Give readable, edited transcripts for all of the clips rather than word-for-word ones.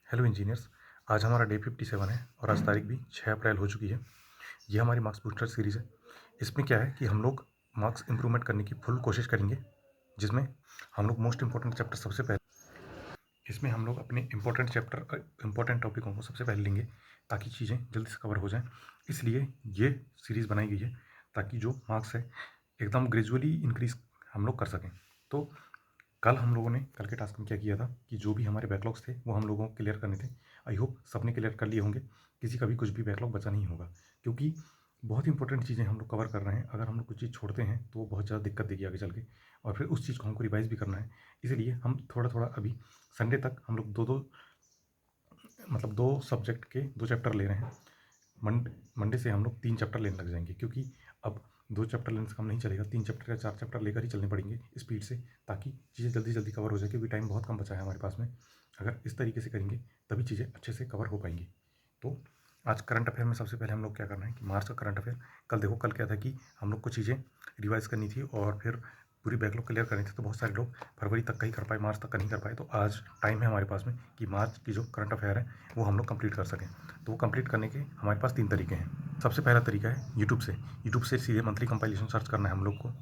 Hello engineers. आज हमारा day 57 है और आज तारीख भी 6 अप्रैल हो चुकी है। ये हमारी मार्क्स बूस्टर सीरीज़ है। इसमें क्या है कि हम लोग मार्क्स इंप्रूवमेंट करने की फुल कोशिश करेंगे, जिसमें हम लोग मोस्ट इंपॉर्टेंट चैप्टर सबसे पहले इसमें हम लोग अपने इंपॉर्टेंट टॉपिकों को सबसे पहले लेंगे ताकि चीज़ें जल्दी से कवर हो जाएं। इसलिए ये सीरीज़ बनाई गई है ताकि जो मार्क्स है एकदम ग्रेजुअली इंक्रीज़ हम लोग कर सकें। तो कल के टास्क में क्या किया था कि जो भी हमारे बैकलॉग्स थे वो हम लोगों को क्लियर करने थे। आई होप सबने क्लियर कर लिए होंगे, किसी का भी कुछ भी बैकलॉग बचा नहीं होगा, क्योंकि बहुत इंपॉर्टेंट चीज़ें हम लोग कवर कर रहे हैं। अगर हम लोग कुछ चीज़ छोड़ते हैं तो वो बहुत ज़्यादा दिक्कत देगी आगे चल के, और फिर उस चीज़ को हमको रिवाइज़ भी करना है। इसीलिए हम थोड़ा थोड़ा अभी संडे तक हम लोग दो सब्जेक्ट के 2 चैप्टर ले रहे हैं। मंडे से हम लोग 3 चैप्टर लेने लग जाएंगे, क्योंकि अब 2 चैप्टर लेने से कम नहीं चलेगा, 3 चैप्टर या 4 चैप्टर लेकर ही चलने पड़ेंगे स्पीड से, ताकि चीज़ें जल्दी जल्दी कवर हो जाए, क्योंकि टाइम बहुत कम बचा है हमारे पास में। अगर इस तरीके से करेंगे तभी चीज़ें अच्छे से कवर हो पाएंगी। तो आज करंट अफेयर में सबसे पहले हम लोग क्या करना है कि मार्च का करंट अफेयर। कल क्या था कि हम लोग को चीज़ें रिवाइज़ करनी थी और फिर पूरी बैकलॉग क्लियर करनी थी। तो बहुत सारे लोग फरवरी तक का ही कर पाए, मार्च तक का नहीं कर पाए। तो आज टाइम है हमारे पास में कि मार्च की जो करंट अफेयर है वो हम लोग कंप्लीट कर सकें। तो वो कंप्लीट करने के हमारे पास 3 तरीके हैं। सबसे पहला तरीका है यूट्यूब से सीधे मंथली कंपाइलेशन सर्च करना है हम लोग को,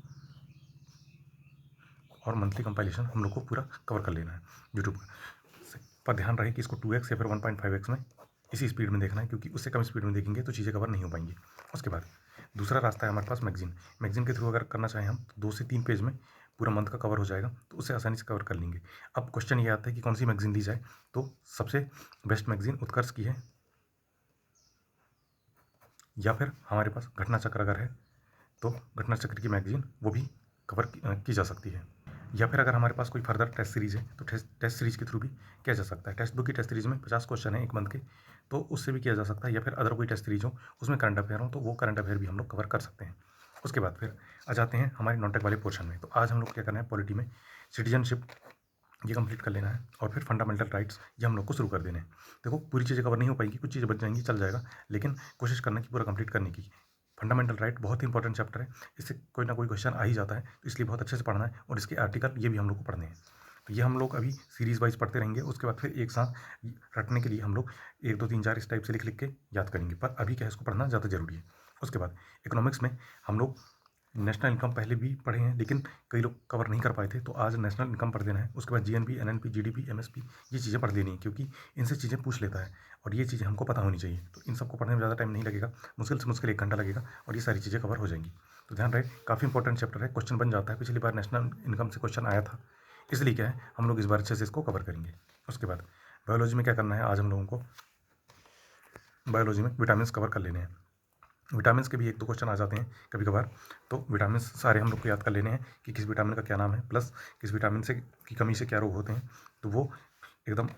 और मंथली कंपाइलेशन हम लोग को पूरा कवर कर लेना है यूट्यूब पर। ध्यान रहे कि इसको 2x या फिर 1.5x में इसी स्पीड में देखना है, क्योंकि उससे कम स्पीड में देखेंगे तो चीज़ें कवर नहीं हो पाएंगी। उसके बाद दूसरा रास्ता है हमारे पास मैगजीन के थ्रू अगर करना चाहें हम तो 2 से 3 पेज में पूरा मंथ का कवर हो जाएगा, तो उससे आसानी से कवर कर लेंगे। अब क्वेश्चन ये आता है कि कौन सी मैगजीन ली जाए, तो सबसे बेस्ट मैगजीन उत्कर्ष की है, या फिर हमारे पास घटना चक्र अगर है तो घटना चक्र की मैगजीन वो भी कवर की जा सकती है। या फिर अगर हमारे पास कोई फर्दर टेस्ट सीरीज़ है तो टेस्ट सीरीज़ के थ्रू भी किया जा सकता है। टेक्स्ट बुक की टेस्ट सीरीज़ में 50 क्वेश्चन है एक मंथ के, तो उससे भी किया जा सकता है। या फिर अदर कोई टेस्ट सीरीज हो उसमें करंट अफेयर हो तो वो करंट अफेयर भी हम लोग कवर कर सकते हैं। उसके बाद फिर आ जाते हैं हमारे नॉन टेक वाले पोर्शन में। तो आज हम लोग क्या करना है, पॉलिटी में सिटीजनशिप ये कंप्लीट कर लेना है, और फिर फंडामेंटल राइट्स ये हम लोग को शुरू कर देने हैं। देखो पूरी चीज़ें कवर नहीं हो पाएंगी, कुछ चीज़ें बच जाएंगी, चल जाएगा, लेकिन कोशिश करना कि पूरा कंप्लीट करने की। फंडामेंटल राइट बहुत ही इंपॉर्टेंट चैप्टर है, इससे कोई ना कोई क्वेश्चन आ ही जाता है, तो इसलिए बहुत अच्छे से पढ़ना है, और इसके आर्टिकल ये भी हम लोग को पढ़ने हैं। तो ये हम लोग अभी सीरीज़ वाइज पढ़ते रहेंगे। उसके बाद फिर एक साथ रटने के लिए हम लोग 1 2 3 4 इस टाइप से लिख लिख के याद करेंगे, पर अभी क्या है, इसको पढ़ना ज़्यादा जरूरी है। उसके बाद इकोनॉमिक्स में हम लोग नेशनल इनकम पहले भी पढ़े हैं, लेकिन कई लोग कवर नहीं कर पाए थे, तो आज नेशनल इनकम पढ़ देना है। उसके बाद जीएनपी, एनएनपी, जीडीपी, एमएसपी ये चीज़ें पढ़ देनी है, क्योंकि इनसे चीज़ें पूछ लेता है और ये चीज़ें हमको पता होनी चाहिए। तो इन सबको पढ़ने में ज़्यादा टाइम नहीं लगेगा, मुश्किल से मुश्किल 1 घंटा लगेगा और ये सारी चीज़ें कवर हो जाएंगी। तो ध्यान रहे, काफ़ी इंपॉर्टेंट चैप्टर है, क्वेश्चन बन जाता है। पिछली बार नेशनल इनकम से क्वेश्चन आया था, इसलिए क्या है हम लोग इस बार अच्छे से इसको कवर करेंगे। उसके बाद बायोलॉजी में क्या करना है, आज हम लोगों को बायोलॉजी में विटामिन कवर कर लेने हैं। विटामिन के भी 1 2 क्वेश्चन आ जाते हैं कभी कभार, तो विटामिन सारे हम लोग को याद कर लेने हैं कि किस विटामिन का क्या नाम है, प्लस किस विटामिन से की कमी से क्या रोग होते हैं, तो वो एकदम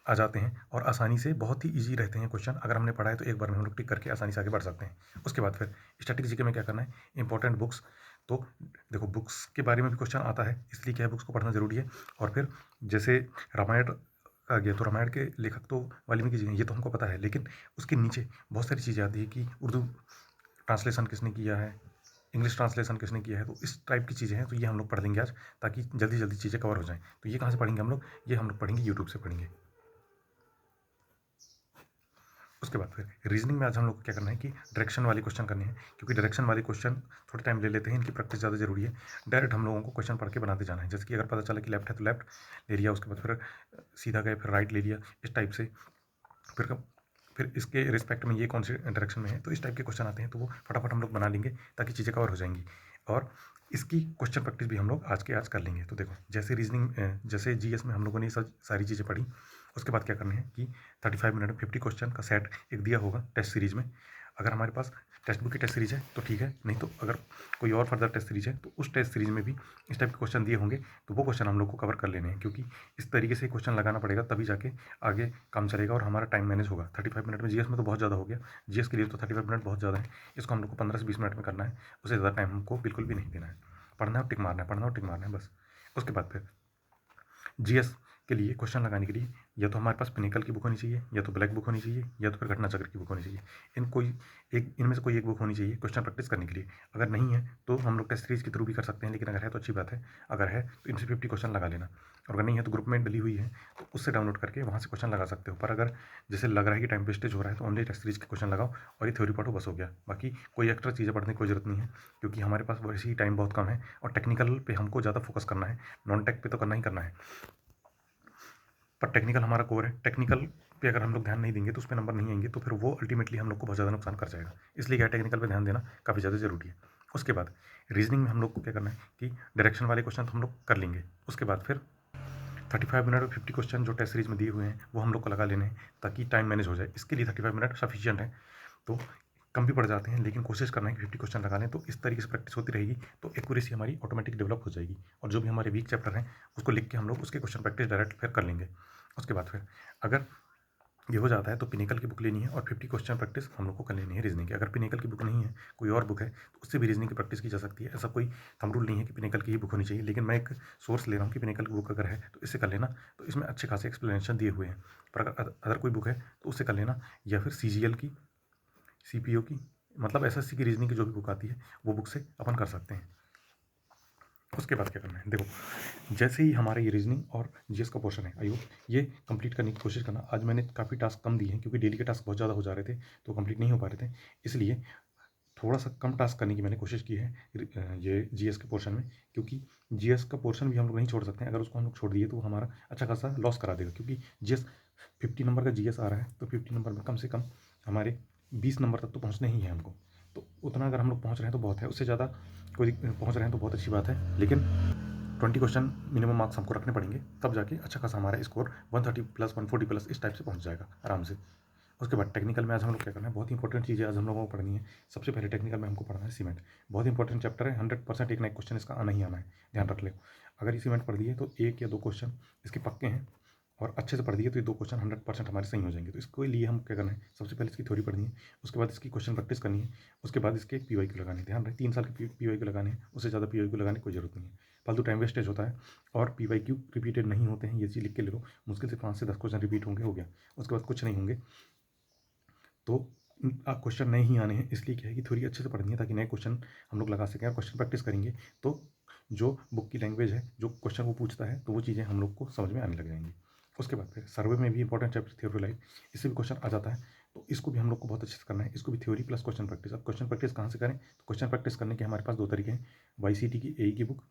आ जाते हैं और आसानी से बहुत ही इजी रहते हैं क्वेश्चन। अगर हमने पढ़ा है तो एक बार में हम लोग टिक करके आसानी से आगे बढ़ सकते हैं। उसके बाद फिर स्टैटिक जीके में क्या करना है, इंपॉर्टेंट बुक्स। तो देखो बुक्स के बारे में भी क्वेश्चन आता है, इसलिए क्या है बुक्स को पढ़ना जरूरी है। और फिर जैसे रामायण आ गया, तो रामायण के लेखक तो वाल्मीकि जी हैं, ये तो हमको पता है, लेकिन उसके नीचे बहुत सारी चीज़ें आती है कि उर्दू ट्रांसलेशन किसने किया है, इंग्लिश ट्रांसलेशन किसने किया है, तो इस टाइप की चीज़ें हैं, तो ये हम लोग पढ़ लेंगे आज, ताकि जल्दी जल्दी चीज़ें कवर हो जाएं। तो ये कहाँ से पढ़ेंगे हम लोग, ये हम लोग पढ़ेंगे यूट्यूब से पढ़ेंगे। उसके बाद फिर रीजनिंग में आज हम लोग को क्या करना है कि डायरेक्शन वाले क्वेश्चन करने हैं, क्योंकि डायरेक्शन वाले क्वेश्चन थोड़े टाइम ले लेते हैं, इनकी प्रैक्टिस ज़्यादा जरूरी है। डायरेक्ट हम लोगों को क्वेश्चन पढ़ के बनाते जाना है, जैसे कि अगर पता चला कि लेफ्ट है तो लेफ्ट ले लिया, उसके बाद फिर सीधा गए फिर राइट ले लिया, इस टाइप से। फिर फिर इसके रिस्पेक्ट में ये कौन से डायरेक्शन में है, तो इस टाइप के क्वेश्चन आते हैं, तो वो फटाफट हम लोग बना लेंगे ताकि चीज़ें कवर हो जाएंगी। और इसकी क्वेश्चन प्रैक्टिस भी हम लोग आज के आज कर लेंगे। तो देखो जैसे जैसे जीएस में हम लोगों ने सारी चीज़ें पढ़ी, उसके बाद क्या करना है कि 35 मिनट में 50 क्वेश्चन का सेट एक दिया होगा टेस्ट सीरीज में। अगर हमारे पास टेक्स्ट बुक की टेस्ट सीरीज है तो ठीक है, नहीं तो अगर कोई और फर्दर टेस्ट सीरीज है तो उस टेस्ट सीरीज में भी इस टाइप के क्वेश्चन दिए होंगे, तो वो क्वेश्चन हम लोग को कवर कर लेने हैं, क्योंकि इस तरीके से क्वेश्चन लगाना पड़ेगा, तभी जाके आगे काम चलेगा और हमारा टाइम मैनेज होगा। 35 मिनट में जीएस में तो बहुत ज़्यादा हो गया, जीएस के लिए तो 35 मिनट बहुत ज़्यादा है, इसको हम लोग को 15 से 20 मिनट में करना है, उससे ज़्यादा टाइम हमको बिल्कुल भी नहीं देना है। पढ़ना है और टिक मारना है, पढ़ना और टिक मारना है बस। उसके बाद फिर जीएस के लिए क्वेश्चन लगाने के लिए या तो हमारे पास पिनेकल की बुक होनी चाहिए, या तो ब्लैक बुक होनी चाहिए, या तो फिर घटना चक्र की बुक होनी चाहिए। इनमें से कोई एक बुक होनी चाहिए क्वेश्चन प्रैक्टिस करने के लिए। अगर नहीं है तो हम लोग टेस्ट सीरीज के थ्रू भी कर सकते हैं, लेकिन अगर है तो अच्छी बात है। अगर है तो इनसे 50 क्वेश्चन लगा लेना, और अगर नहीं है तो ग्रुप में डली हुई है तो उससे डाउनलोड करके वहाँ से क्वेश्चन लगा सकते हो। पर अगर जैसे लग रहा है कि टाइम वेस्टेज हो रहा है तो ओनली टेस्ट सीरीज के क्वेश्चन लगाओ और ये थ्योरी पढ़ो, बस हो गया। बाकी कोई एक्स्ट्रा चीज़ें पढ़ने की कोई जरूरत नहीं है, क्योंकि हमारे पास वैसे ही टाइम बहुत कम है और टेक्निकल पे हमको ज़्यादा फोकस करना है। नॉन टेक पे तो करना ही करना है, पर टेक्निकल हमारा कोर है। टेक्निकल पे अगर हम लोग ध्यान नहीं देंगे तो उस पर नंबर नहीं आएंगे, तो फिर वो अल्टीमेटली हम लोग को बहुत ज़्यादा नुकसान कर जाएगा। इसलिए क्या टेक्निकल पे ध्यान देना काफ़ी ज़्यादा जरूरी है। उसके बाद रीजनिंग में हम लोग को क्या करना है कि डायरेक्शन वाले क्वेश्चन तो हम लोग कर लेंगे। उसके बाद फिर 35 मिनट और 50 क्वेश्चन जो टेस्ट सीरीज में दिए हुए हैं वो हम लोग को लगा लेने हैं, ताकि टाइम मैनेज हो जाए। इसके लिए 35 मिनट सफिशियंट है। तो कम भी पड़ जाते हैं, लेकिन कोशिश करना है कि 50 क्वेश्चन लगा लें। तो इस तरीके से प्रैक्टिस होती रहेगी तो एक्यूरेसी हमारी ऑटोमेटिक डेवलप हो जाएगी, और जो भी हमारे वीक चैप्टर हैं उसको लिख के हम लोग उसके क्वेश्चन प्रैक्टिस डायरेक्ट फिर कर लेंगे। उसके बाद फिर अगर ये हो जाता है तो पिनेकल की बुक लेनी है और 50 क्वेश्चन प्रैक्टिस हम लोग को कर लेनी है रीजनिंग की। अगर पिनेकल की बुक नहीं है, कोई और बुक है, तो उससे भी रीजनिंग की प्रैक्टिस की जा सकती है। ऐसा कोई थंब रूल नहीं है कि पिनेकल की ही बुक होनी चाहिए, लेकिन मैं एक सोर्स ले रहा हूँ कि पिनेकल की बुक अगर है तो इससे कर लेना। तो इसमें अच्छे खासे एक्सप्लेनेशन दिए हुए हैं। पर अगर अदर कोई बुक है तो उससे कर लेना, या फिर CGL की, CPO की, मतलब SSC की रीजनिंग की जो भी बुक आती है वो बुक से अपन कर सकते हैं। उसके बाद क्या करना है, देखो जैसे ही हमारा ये रीजनिंग और GS का पोर्शन है, आइयो ये कंप्लीट करने की कोशिश करना। आज मैंने काफ़ी टास्क कम दिए हैं, क्योंकि डेली के टास्क बहुत ज़्यादा हो जा रहे थे तो कंप्लीट नहीं हो पा रहे थे। इसलिए थोड़ा सा कम टास्क करने की मैंने कोशिश की है ये GS के पोर्शन में, क्योंकि GS का पोर्शन भी हम लोग नहीं छोड़ सकते हैं। अगर उसको हम लोग छोड़ दिए तो वो हमारा अच्छा खासा लॉस करा देगा, क्योंकि GS 50 नंबर का GS आ रहा है, तो 50 नंबर में कम से कम हमारे 20 नंबर तक तो पहुँचने ही है हमको। तो उतना अगर हम लोग पहुँच रहे हैं तो बहुत है, उससे ज़्यादा कोई पहुँच रहे हैं तो बहुत अच्छी बात है, लेकिन 20 क्वेश्चन मिनिमम मार्क्स हमको रखने पड़ेंगे, तब जाके अच्छा खासा हमारा स्कोर 130 प्लस 140 प्लस इस टाइप से पहुँच जाएगा आराम से। उसके बाद टेक्निकल में आज हम लोग क्या करना है, बहुत ही इंपॉर्टेंट चीज़ें आज हम लोगों को पढ़नी है। सबसे पहले टेक्निकल में हमको पढ़ना है सीमेंट। बहुत इंपॉर्टेंट चैप्टर है, 100% एक ना एक क्वेश्चन इसका आना ही आना है, ध्यान रख ले। अगर ये सीमेंट पढ़ दिए तो एक या दो क्वेश्चन इसके पक्के हैं, और अच्छे से पढ़ दिए तो ये दो क्वेश्चन 100% हमारे सही हो जाएंगे। तो इसके लिए हम क्या करना है, सबसे पहले इसकी थ्योरी पढ़नी है, उसके बाद इसकी क्वेश्चन प्रैक्टिस करनी है, उसके बाद इसके PYQ लगाने हैं। ध्यान रहे 3 साल के PYQ लगाने हैं, उससे ज़्यादा PYQ लगाने की कोई जरूरत नहीं है, फालतू टाइम वेस्टेज होता है। और PYQ रिपीटेड नहीं होते हैं, ये चीज़ लिख के ले लो। मुश्किल से 5 से 10 क्वेश्चन रिपीट होंगे, हो गया। उसके बाद कुछ नहीं होंगे। तो क्वेश्चन नए ही आने हैं, इसलिए क्या है कि थ्योरी अच्छे से पढ़नी है, ताकि नए क्वेश्चन हम लोग लगा सकें। और क्वेश्चन प्रैक्टिस करेंगे तो जो बुक की लैंग्वेज है, जो क्वेश्चन वो पूछता है, तो वो चीज़ें हम लोग को समझ में आने लग जाएंगी। उसके बाद फिर सर्वे में भी इंपॉर्टेंट चैप्टर थ्योरी लाइफ, इससे भी क्वेश्चन आ जाता है, तो इसको भी हम लोग को बहुत अच्छे से करना है। इसको भी थ्योरी प्लस क्वेश्चन प्रैक्टिस। अब क्वेश्चन प्रैक्टिस कहाँ से करें, तो क्वेश्चन प्रैक्टिस करने के हमारे पास दो तरीके हैं, YCT की AE की बुक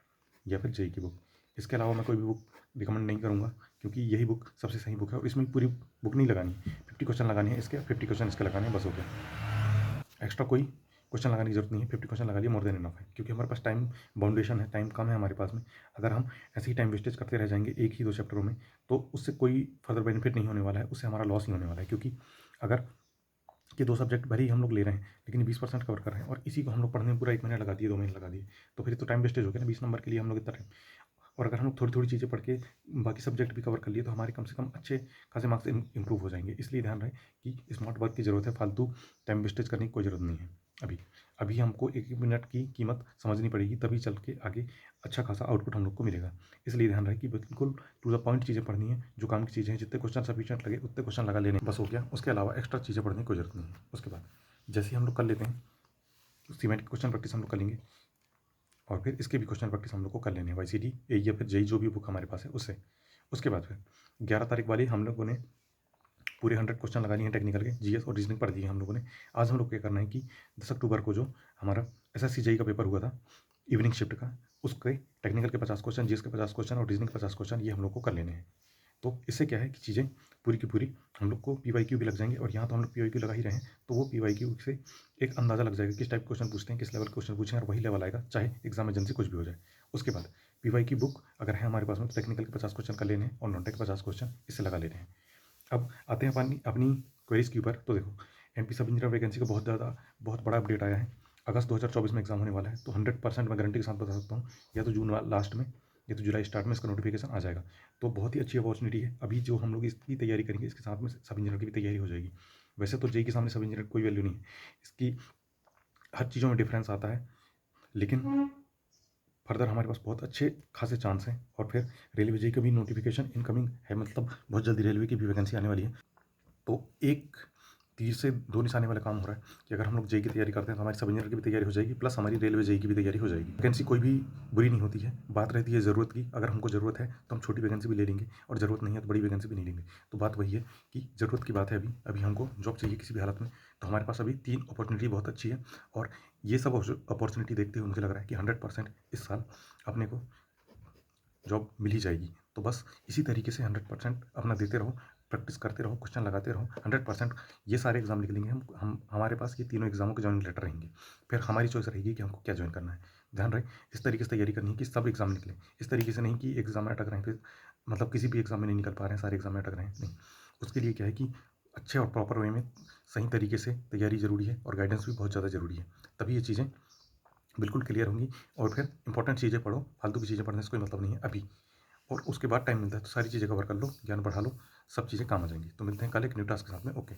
या फिर JEE की बुक। इसके अलावा मैं कोई भी बुक रिकमेंड नहीं करूँगा, क्योंकि यही बुक सबसे सही बुक है, और इसमें पूरी बुक नहीं लगानी, 50 क्वेश्चन लगाने हैं इसके, 50 क्वेश्चन इसके लगाने हैं, बस हो गया। एक्स्ट्रा कोई क्वेश्चन लगाने की जरूरत नहीं है, 50 क्वेश्चन लगा लिए मोर देन इनफ है, क्योंकि हमारे पास टाइम बाउंडेशन है, टाइम कम है हमारे पास में। अगर हम ऐसे ही टाइम वेस्टेज करते रह जाएंगे एक ही दो चैप्टरों में, तो उससे कोई फर्दर बेनिफिट नहीं होने वाला है, उससे हमारा लॉस ही होने वाला है। क्योंकि अगर ये दो सब्जेक्ट भले ही हम लोग ले रहे हैं, लेकिन 20% कवर कर रहे हैं, और इसी को हम लोग पढ़ने में पूरा 1 महीना लगा दिए, 2 महीने लगा दिए, तो फिर तो टाइम वेस्टेज हो गया ना 20 नंबर के लिए हम लोग इतना टाइम। और अगर हम लोग थोड़ी थोड़ी चीज़ें पढ़ के बाकी सब्जेक्ट भी कवर कर लिए, तो हमारे कम से कम अच्छे खासे मार्क्स इंप्रूव हो जाएंगे। इसलिए ध्यान रहे कि स्मार्ट वर्क की ज़रूरत है, फालतू टाइम वेस्टेज करने की कोई ज़रूरत नहीं है। अभी अभी हमको एक एक मिनट की कीमत समझनी पड़ेगी, तभी चल के आगे अच्छा खासा आउटपुट हम लोग को मिलेगा। इसलिए ध्यान रहे कि बिल्कुल टू द पॉइंट चीज़ें पढ़नी है, जो काम की चीज़ें हैं, जितने क्वेश्चन सफिशिएंट लगे उतने क्वेश्चन लगा लेने, बस हो गया। उसके अलावा एक्स्ट्रा चीज़ें पढ़ने की कोई जरूरत नहीं है। उसके बाद जैसे ही हम लोग कर लेते हैं, सीमेंट की क्वेश्चन प्रैक्टिस हम लोग कर लेंगे, और फिर इसके भी क्वेश्चन प्रैक्टिस हम लोग को कर लेने हैं, YCT AE या फिर JEE जो भी बुक हमारे पास है उससे। उसके बाद फिर 11 तारीख वाली हम लोगों ने पूरे 100 क्वेश्चन लगानी है टेक्निकल के, GS और रीजनिंग पढ़ दी है हम लोगों ने। आज हम लोग क्या करना है कि 10 अक्टूबर को जो हमारा SSC JEE का पेपर हुआ था इवनिंग शिफ्ट का, उसके टेक्निकल के 50 क्वेश्चन, GS के 50 क्वेश्चन और रीजनिंग के 50 क्वेश्चन, ये हम लोग को कर लेने हैं। तो इससे क्या है कि चीज़ें पूरी की पूरी हम लोग को PYQ भी लग जाएंगे, और यहाँ तो हम लोग PYQ लगा ही रहे हैं, तो वो PYQ से एक अंदाज़ा लग जाएगा किस टाइप क्वेश्चन पूछते हैं, किस लेवल के क्वेश्चन पूछेंगे, और वही लेवल आएगा, चाहे एग्जाम एजेंसी कुछ भी हो जाए। उसके बाद PYQ बुक अगर है हमारे पास में, तो टेक्निकल के 50 क्वेश्चन कर लेने हैं, और नॉन टेक 50 क्वेश्चन इससे लगा लेने हैं। अब आते हैं अपनी अपनी क्वेरीज के ऊपर। तो देखो MP सब इंजीनियर वैकेंसी का बहुत बड़ा अपडेट आया है। अगस्त 2024 में एग्जाम होने वाला है, तो 100% मैं गारंटी के साथ बता सकता हूँ, या तो जून लास्ट में या तो जुलाई स्टार्ट में इसका नोटिफिकेशन आ जाएगा। तो बहुत ही अच्छी अपॉर्चुनिटी है। अभी जो हम लोग इसकी तैयारी करेंगे, इसके साथ में सब इंजीनियर की भी तैयारी हो जाएगी। वैसे तो JEE के सामने सब इंजीनियर की कोई वैल्यू नहीं है, इसकी हर चीज़ों में डिफरेंस आता है, लेकिन फर्दर हमारे पास बहुत अच्छे खासे चांस हैं। और फिर रेलवे जेई का भी नोटिफिकेशन इनकमिंग है, मतलब बहुत जल्दी रेलवे की भी वैकेंसी आने वाली है। तो एक तीर से दो निशाने वाला काम हो रहा है कि अगर हम लोग जेई की तैयारी करते हैं तो हमारी सब इंजीनियर की भी तैयारी हो जाएगी, प्लस हमारी रेलवे जेई की भी तैयारी हो जाएगी। वैकेंसी कोई भी बुरी नहीं होती है, बात रहती है ज़रूरत की। अगर हमको ज़रूरत है तो हम छोटी वैकेंसी भी ले लेंगे, और ज़रूरत नहीं है तो बड़ी वैकेंसी भी नहीं लेंगे। तो बात वही है कि ज़रूरत की बात है। अभी अभी हमको जॉब चाहिए किसी भी हालत में, तो हमारे पास अभी 3 अपॉर्चुनिटी बहुत अच्छी है। और ये सब अपॉर्चुनिटी देखते हुए मुझे लग रहा है कि 100% इस साल अपने को जॉब मिल ही जाएगी। तो बस इसी तरीके से 100% अपना देते रहो, प्रैक्टिस करते रहो, क्वेश्चन लगाते रहो। 100% ये सारे एग्ज़ाम लिख लेंगे हम हमारे पास ये तीनों एग्ज़ामों के जॉइनिंग लेटर रहेंगे। फिर हमारी चॉइस रहेगी कि हमको क्या जॉइन करना है। ध्यान रहे, इस तरीके से तैयारी करनी है कि सब एग्ज़ाम निकले। इस तरीके से नहीं कि एग्ज़ाम में अटक रहे हैं, फिर मतलब किसी भी एग्ज़ाम में नहीं निकल पा रहे हैं, सारे एग्ज़ाम में अटक रहे हैं, नहीं। उसके लिए क्या है कि अच्छे और प्रॉपर वे में सही तरीके से तैयारी ज़रूरी है, और गाइडेंस भी बहुत ज़्यादा ज़रूरी है। तभी ये चीज़ें बिल्कुल क्लियर होंगी। और फिर इंपॉर्टेंट चीज़ें पढ़ो, फालतू की चीज़ें पढ़ने से कोई मतलब नहीं है अभी। और उसके बाद टाइम मिलता है तो सारी चीज़ें कवर कर लो, ज्ञान बढ़ा लो, सब चीज़ें काम आ जाएंगी। तो मिलते हैं कल एक न्यू टास्क के साथ में। ओके।